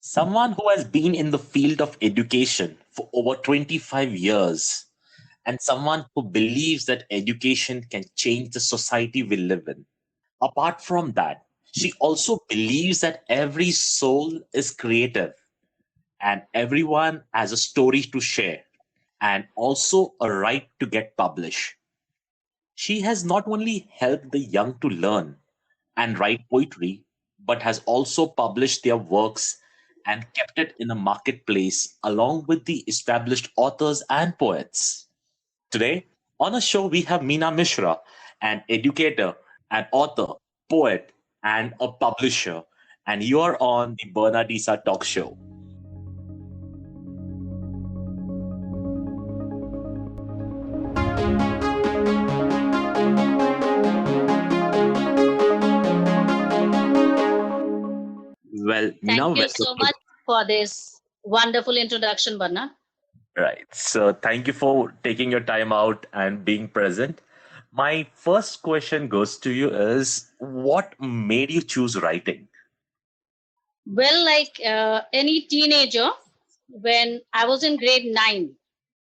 Someone who has been in the field of education for over 25 years, and someone who believes that education can change the society we live in. Apart from that, she also believes that every soul is creative and everyone has a story to share and also a right to get published. She has not only helped the young to learn and write poetry, but has also published their works and kept it in a marketplace along with the established authors and poets. Today, on a show, we have Meena Mishra, an educator, an author, poet, and a publisher. And you are on the Bernardisa Talk Show. Well, Thank Meena, you welcome so to much for this wonderful introduction, Barna. Right. So thank you for taking your time out and being present. My first question goes to you is what made you choose writing? Well, like any teenager, when I was in grade 9,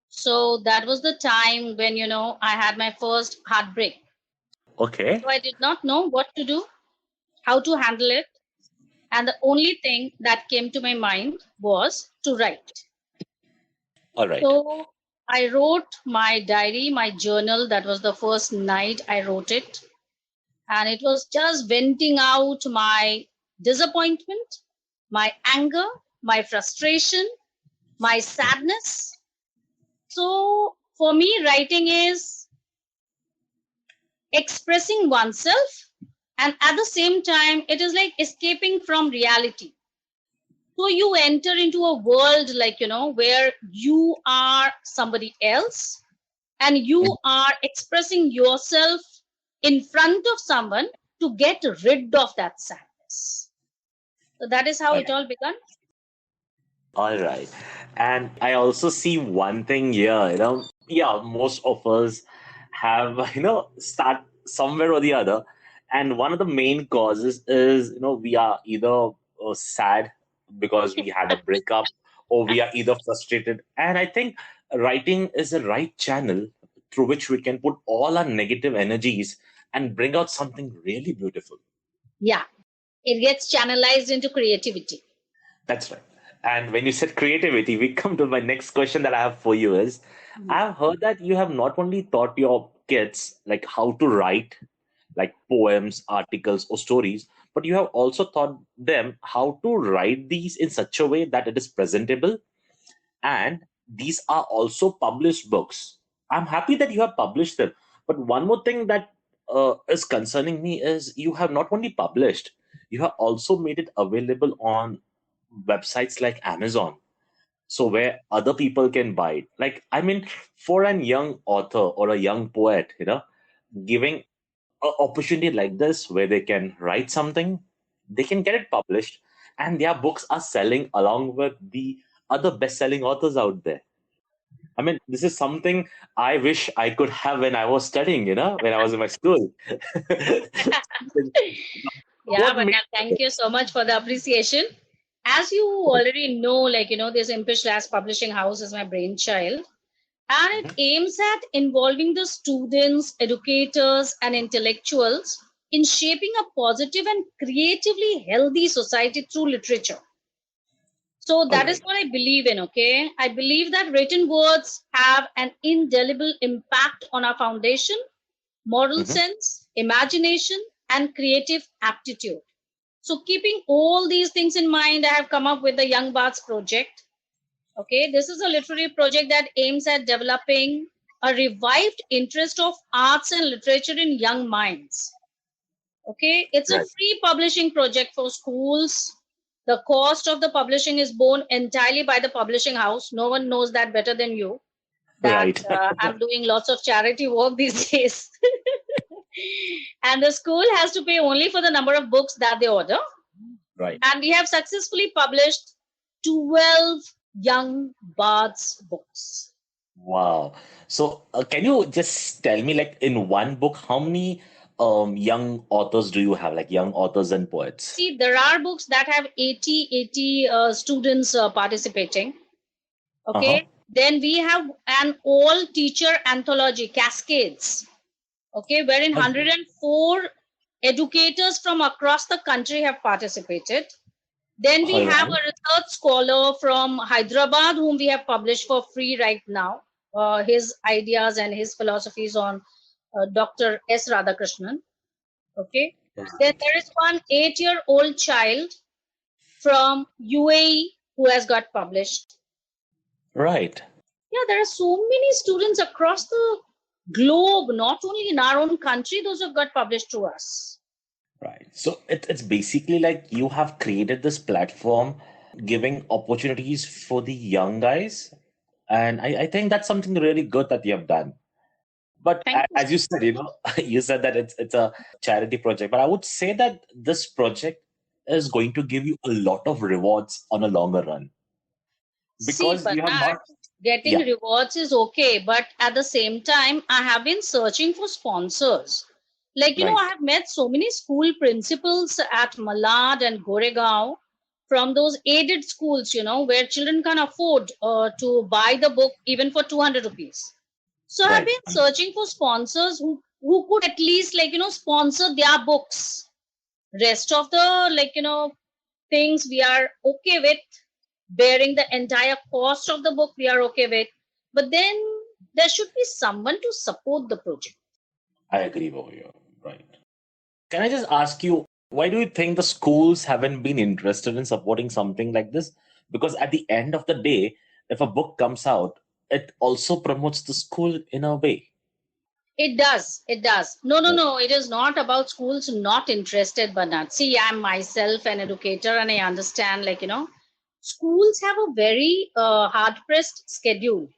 so that was the time when, I had my first heartbreak. Okay. So I did not know what to do, how to handle it. And the only thing that came to my mind was to write. All right. So I wrote my diary, my journal. That was the first night I wrote it. And it was just venting out my disappointment, my anger, my frustration, my sadness. So for me, writing is expressing oneself, and at the same time, it is like escaping from reality. So you enter into a world where you are somebody else and you are expressing yourself in front of someone to get rid of that sadness. So that is how All it right. all began. All right. And I also see one thing here, yeah, most of us have, start somewhere or the other. And one of the main causes is, we are either sad because we had a breakup or we are either frustrated. And I think writing is the right channel through which we can put all our negative energies and bring out something really beautiful. Yeah, it gets channelized into creativity. That's right. And when you said creativity, we come to my next question that I have for you is I've heard that you have not only taught your kids like how to write like poems, articles, or stories, but you have also taught them how to write these in such a way that it is presentable and these are also published books. I'm happy that you have published them. But one more thing that is concerning me is you have not only published, you have also made it available on websites like Amazon. So where other people can buy it. Like, I mean, for a young author or a young poet, giving an opportunity like this where they can write something, they can get it published, and their books are selling along with the other best-selling authors out there. I mean, this is something I wish I could have when I was studying, when I was in my school. Yeah, What but made thank you so much for the appreciation. As you already know, this Impish Lass Publishing House is my brainchild. And it Mhm. aims at involving the students, educators, and intellectuals in shaping a positive and creatively healthy society through literature. So All that is right. what I believe in, okay? I believe that written words have an indelible impact on our foundation, moral Mhm. sense, imagination, and creative aptitude. So keeping all these things in mind, I have come up with the Young Bards Project. Okay, this is a literary project that aims at developing a revived interest of arts and literature in young minds. Okay, it's a Right. free publishing project for schools. The cost of the publishing is borne entirely by the publishing house. No one knows that better than you. That Right. I'm doing lots of charity work these days. And the school has to pay only for the number of books that they order. Right. And we have successfully published 12 young bards books. Wow. So, can you just tell me, like, in one book, how many young authors do you have, like young authors and poets? See, there are books that have 80 students participating. Uh-huh. Okay. Then we have an all teacher anthology, Cascades. Okay. Wherein Okay. 104 educators from across the country have participated. Then we All have right. a research scholar from Hyderabad, whom we have published for free right now. His ideas and his philosophies on Dr. S. Radhakrishnan. Okay. Then Right. there is one 8-year-old child from UAE who has got published. Right. Yeah, there are so many students across the globe, not only in our own country, those have got published to us. Right. So it's basically like you have created this platform giving opportunities for the young guys. And I think that's something really good that you have done. But Thank you. as you said, you said that it's a charity project. But I would say that this project is going to give you a lot of rewards on a longer run See, because you have Bernard, not. getting Yeah. rewards is okay, but at the same time, I have been searching for sponsors. Like, I Right. have met so many school principals at Malad and Goregaon from those aided schools, where children can afford to buy the book even for 200 rupees. So I've Right. been searching for sponsors who could at least sponsor their books. Rest of the things we are okay with, bearing the entire cost of the book we are okay with, but then there should be someone to support the project. I agree with you. Right. Can I just ask you, why do you think the schools haven't been interested in supporting something like this? Because at the end of the day, if a book comes out, it also promotes the school in a way. It does. No, it is not about schools not interested, Bernard. See, I'm myself an educator and I understand, schools have a very hard pressed schedule.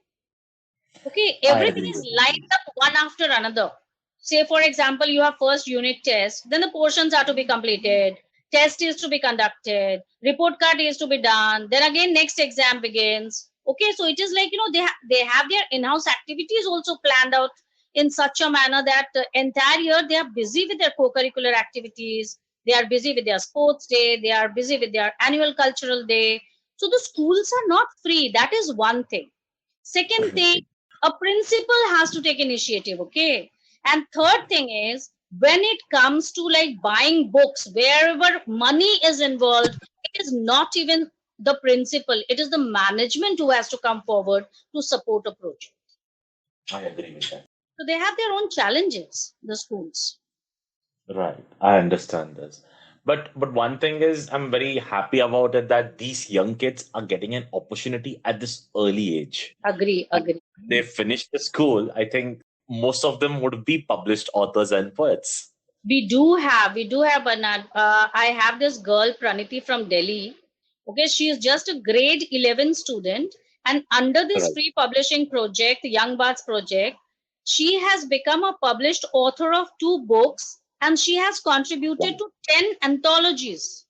Okay, I everything agree is with lined you. up one after another. Say, for example, you have first unit test, then the portions are to be completed, test is to be conducted, report card is to be done, then again next exam begins. Okay, so it is like they have their in-house activities also planned out in such a manner that entire year they are busy with their co-curricular activities, they are busy with their sports day, they are busy with their annual cultural day. So the schools are not free. That is one thing. Second thing, Right. a principal has to take initiative. Okay. And third thing is, when it comes to like buying books, wherever money is involved, it is not even the principal, it is the management who has to come forward to support a project. I agree with that. So they have their own challenges, the schools. Right. I understand this. But one thing is I'm very happy about it that these young kids are getting an opportunity at this early age. Agree, And agree. when they finish the school, I think most of them would be published authors and poets. We do have Bernard. I have this girl Praniti from Delhi. Okay, she is just a grade 11 student, and under this Right. free publishing project, the Young Bards project, she has become a published author of 2 books, and she has contributed to 10 anthologies.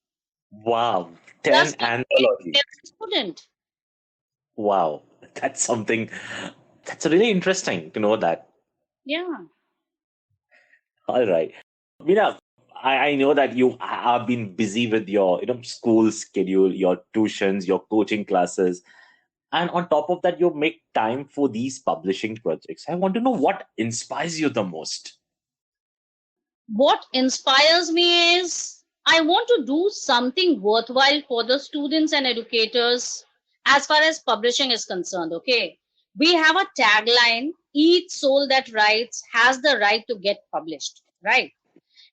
Wow. Just 10 a grade anthologies. 11 student. Wow. That's something that's really interesting to know that. Yeah. All right. Meena, I know that you have been busy with your school schedule, your tuitions, your coaching classes. And on top of that, you make time for these publishing projects. I want to know what inspires you the most. What inspires me is I want to do something worthwhile for the students and educators as far as publishing is concerned. Okay. We have a tagline, each soul that writes has the right to get published. Right.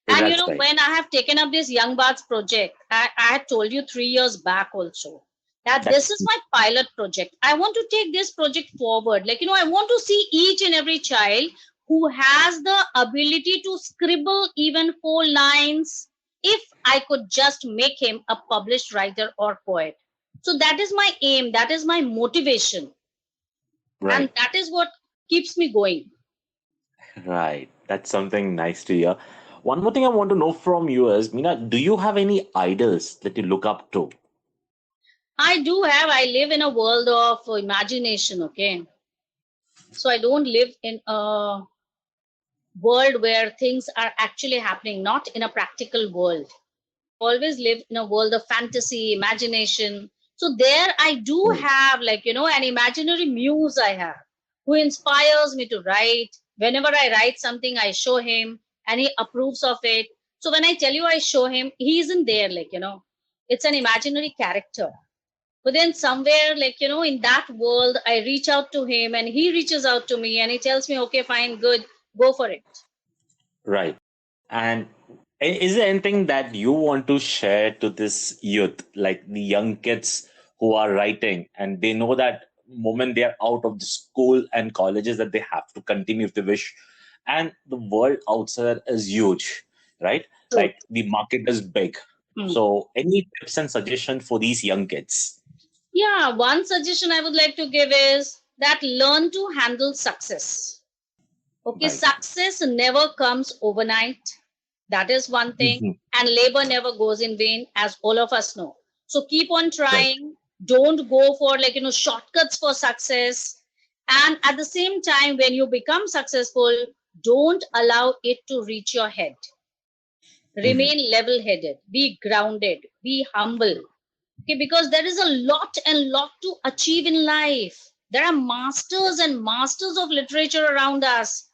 And That's right. when I have taken up this Young Bards project, I had told you 3 years back also that this That's is my pilot project. I want to take this project forward. I want to see each and every child who has the ability to scribble even 4 lines. If I could just make him a published writer or poet. So that is my aim. That is my motivation. And right. that is what keeps me going. Right. That's something nice to hear. One more thing I want to know from you is, Meena, do you have any idols that you look up to? I live in a world of imagination. Okay. So I don't live in a world where things are actually happening, not in a practical world. Always live in a world of fantasy, imagination. So there I do Right. have, like, an imaginary muse I have who inspires me to write. Whenever I write something, I show him and he approves of it. So when I tell you I show him, he isn't there, like, it's an imaginary character. But then somewhere, like, in that world, I reach out to him and he reaches out to me and he tells me, okay, fine, good, go for it. Right. And is there anything that you want to share to this youth, like the young kids who are writing and they know that moment they are out of the school and colleges that they have to continue if they wish, and the world outside is huge, right? True. Like the market is big. Hmm. So, any tips and suggestions for these young kids? Yeah, one suggestion I would like to give is that learn to handle success. Okay, Right. success never comes overnight. That is one thing. Mhm. And labor never goes in vain, as all of us know. So keep on Right. trying. Don't go for, like, shortcuts for success. And at the same time, when you become successful, don't allow it to reach your head. Mhm. Remain level headed, be grounded, be humble. Okay, because there is a lot and lot to achieve in life. There are masters and masters of literature around us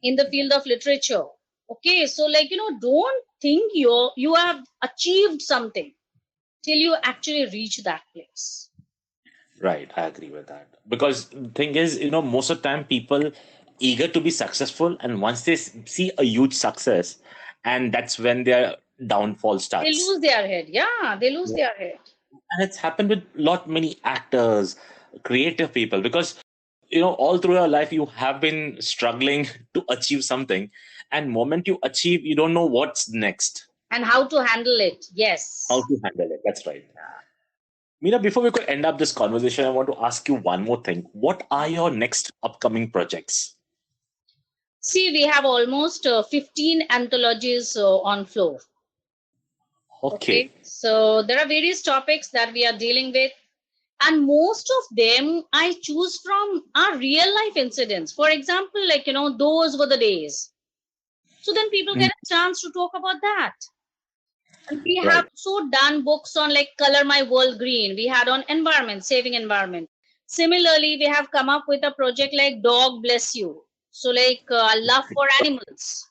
in the field of literature. Okay, so, like, don't think you have achieved something till you actually reach that place. Right, I agree with that. Because the thing is, most of the time people eager to be successful, and once they see a huge success, and that's when their downfall They starts. lose their head. Yeah, they lose Yeah. their head. And it's happened with lot many actors, creative people, because all through your life you have been struggling to achieve something, and moment you achieve, you don't know what's next, And how to handle it. how Yes. to handle it. That's right. Meena, before we could end up this conversation, I want to ask you one more thing. What are your next upcoming projects? See, we have almost 15 anthologies on floor. Okay. Okay. So there are various topics that we are dealing with. And most of them I choose from are real life incidents. For example, like, those were the days. So then people Mm. get a chance to talk about that. And we have Right. also done books on, like, Color My World Green. We had on environment, saving environment. Similarly, we have come up with a project like Dog Bless You. So, like, love for animals.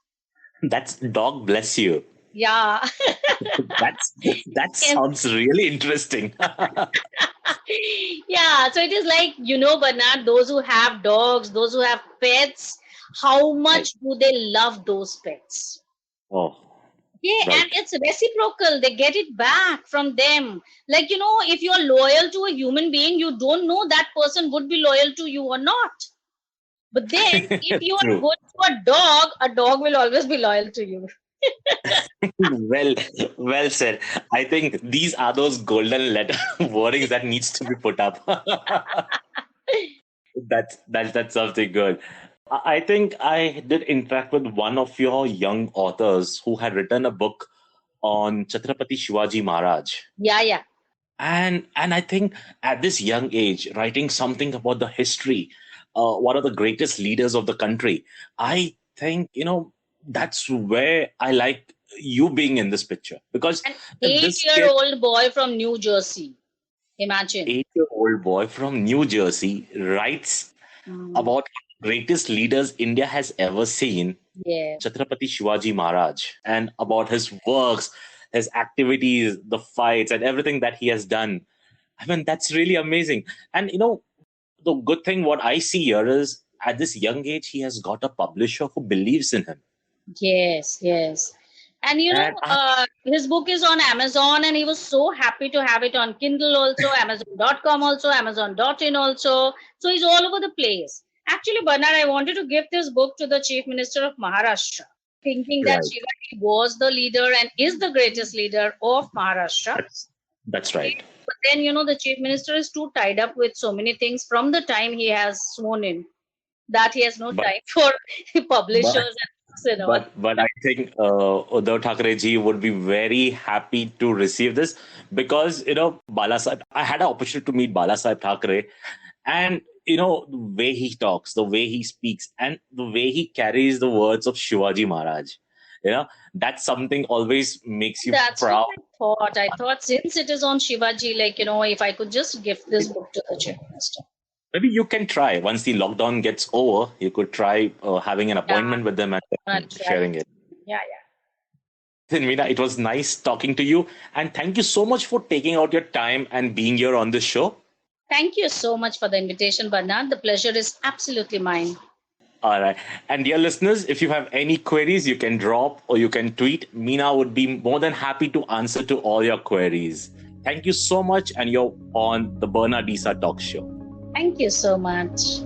That's dog bless you. Yeah. That's that And sounds really interesting. yeah, so it is like, Bernard, those who have dogs, those who have pets, how Right. much do they love those pets? Oh, Yeah, and right. it's reciprocal. They get it back from them. Like, if you're loyal to a human being, you don't know that person would be loyal to you or not. But then, if you are True. good to a dog will always be loyal to you. Well, well said. I think these are those golden letter wordings that needs to be put up. That's something good. I think I did interact with one of your young authors who had written a book on Chhatrapati Shivaji Maharaj. Yeah, yeah. And I think at this young age, writing something about the history, one of the greatest leaders of the country, I think that's where I like you being in this picture, because An if eight this year kid, old boy from New Jersey. Imagine. 8-year-old boy from New Jersey, writes Mm, about the greatest leaders India has ever seen, yeah. Chhatrapati Shivaji Maharaj, and about his works, his activities, the fights, and everything that he has done. I mean, that's really amazing. And the good thing what I see here is at this young age, he has got a publisher who believes in him. Yes, yes. And And his book is on Amazon, and he was so happy to have it on Kindle also, Amazon.com also, Amazon.in also. So he's all over the place. Actually, Bernard, I wanted to give this book to the Chief Minister of Maharashtra, thinking that right, Shivaji was the leader and is the greatest leader of Maharashtra. that's that's right. But then, the Chief Minister is too tied up with so many things from the time he has sworn in that he has no But time for but publishers and books and all. but I think Uddhav Thackeray ji would be very happy to receive this, because Bala Sahib. I had an opportunity to meet Bala Sahib Thackeray, and the way he talks, the way he speaks, and the way he carries the words of Shivaji Maharaj. That's something always makes you That's what proud. I thought. I thought since it is on Shivaji, like, if I could just gift this book to the chief minister. Maybe you can try once the lockdown gets over. You could try having an Yeah, appointment with them and I'm then gonna try sharing it. it. Yeah, yeah. Then, Meena, it was nice talking to you, and thank you so much for taking out your time and being here on this show. Thank you so much for the invitation, Bernard. The pleasure is absolutely mine. All right. And dear listeners, if you have any queries, you can drop or you can tweet. Meena would be more than happy to answer to all your queries. Thank you so much. And you're on the Bernardisa Talk Show. Thank you so much.